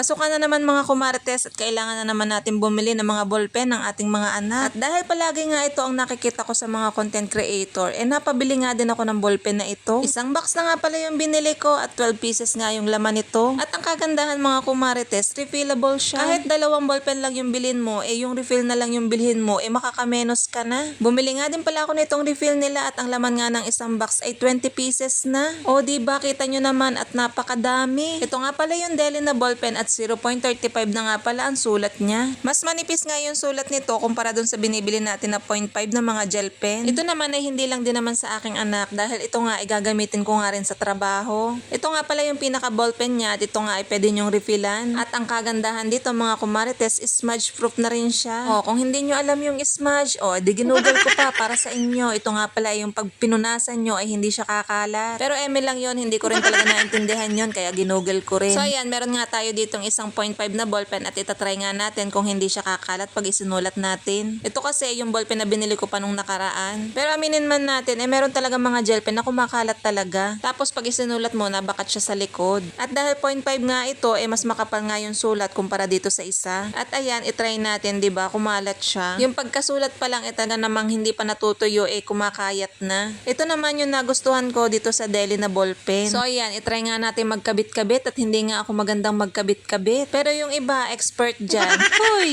Pasukan na naman mga kumarites at kailangan na naman natin bumili ng mga ballpen ng ating mga anak. At dahil palagi nga ito ang nakikita ko sa mga content creator, napabili nga din ako ng ballpen na ito. Isang box na nga pala yung binili ko at 12 pieces nga yung laman nito. At ang kagandahan mga kumarites, refillable siya. Kahit dalawang ballpen lang yung bilhin mo, yung refill na lang yung bilhin mo, makakamenos ka na. Bumili nga din pala ako nitong refill nila at ang laman nga ng isang box ay 20 pieces na. O diba, kita nyo naman at napakadami. Ito nga pala yung Deli na ballpen at 0.35 na nga pala ang sulat niya. Mas manipis nga yung sulat nito kumpara dun sa binibili natin na 0.5 na mga gel pen. Ito naman ay hindi lang din naman sa aking anak dahil ito nga ay gagamitin ko nga rin sa trabaho. Ito nga pala yung pinaka ballpen niya at ito nga ay pwede nyong refillan. At ang kagandahan dito mga kumarites is smudge proof na rin siya. O kung hindi nyo alam yung smudge, di ginugol ko pa para sa inyo. Ito nga pala yung pag pinunasan nyo ay hindi siya kakalat. Pero lang yon, hindi ko rin talaga naintindihan yon kaya ginugol ko rin. So ayan, meron nga tayo ditong isang 0.5 na ballpen at itatry nga natin kung hindi siya kakalat pag isinulat natin. Ito kasi yung ballpen na binili ko pa nung nakaraan. Pero aminin man natin, meron talaga mga gel pen na kumakalat talaga. Tapos pag isinulat mo, nabakat siya sa likod. At dahil 0.5 nga ito, mas makapal nga yung sulat kumpara dito sa isa. At ayan, itry natin, 'di ba? Kumalat siya. Yung pagkasulat pa lang, talaga namang hindi pa natutuyo, kumakayat na. Ito naman yung nagustuhan ko dito sa Deli na ballpen. So ayan, itry nga natin magkabit-kabit at hindi nga ako magandang magkabit-kabit. Pero yung iba, expert dyan.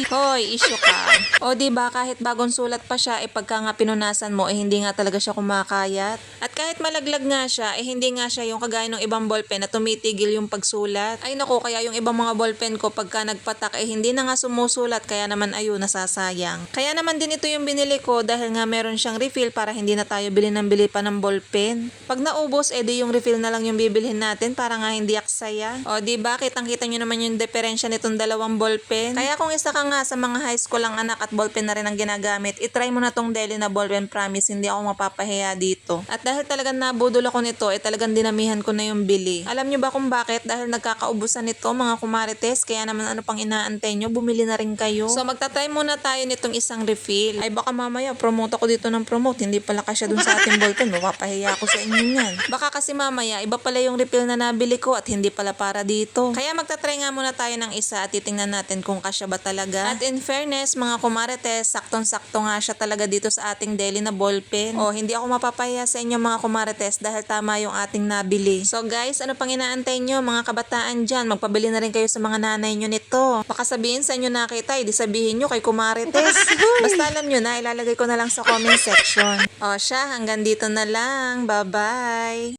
Hoy, issue ka. O diba, kahit bagong sulat pa siya, pagka nga pinunasan mo, hindi nga talaga siya kumakayat. At kahit malaglag nga siya, hindi nga siya yung kagaya ng ibang ballpen na tumitigil yung pagsulat. Ay naku, kaya yung ibang mga ballpen ko pagka nagpatak, hindi na nga sumusulat, kaya naman ayun, nasasayang. Kaya naman din ito yung binili ko dahil nga meron siyang refill para hindi na tayo bili pa ng ballpen. Pag naubos, di yung refill na lang yung bibilhin natin para nga hindi aksaya. O diba, kitang-kita nyo naman yung diferensya nitong dalawang ballpen. Kaya kung isa ka nga sa mga high school ang anak at ballpen na rin ang ginagamit, itry mo na tong Deli na ballpen, promise, hindi ako mapapahiya dito. At dahil talagang nabudol ako nito, talagang dinamihan ko na yung bili. Alam nyo ba kung bakit? Dahil nagkakaubusan nito mga kumarites, kaya naman ano pang inaantay nyo, bumili na rin kayo. So magtatry muna tayo nitong isang refill. Ay baka mamaya promote ako dito ng promote, hindi pala kasya dun sa ating ballpen, mapapahiya ako sa inyo yan. Baka kasi mamaya, iba pala yung refill na nabili ko at hindi pala para dito. Kaya magtatry nga muna tayo ng isa at titingnan natin kung kasya ba talaga. At in fairness, mga kumarites, saktong-sakto nga siya talaga dito sa ating Deli na ballpen. Hindi ako mapapahiya sa inyo mga kumarites dahil tama yung ating nabili. So guys, ano pang inaantay nyo mga kabataan dyan? Magpabili na rin kayo sa mga nanay nyo nito. Baka sabihin sa inyo nakita, di sabihin nyo kay kumarites. Basta alam nyo na, ilalagay ko na lang sa comment section. Siya, hanggang dito na lang. Bye-bye!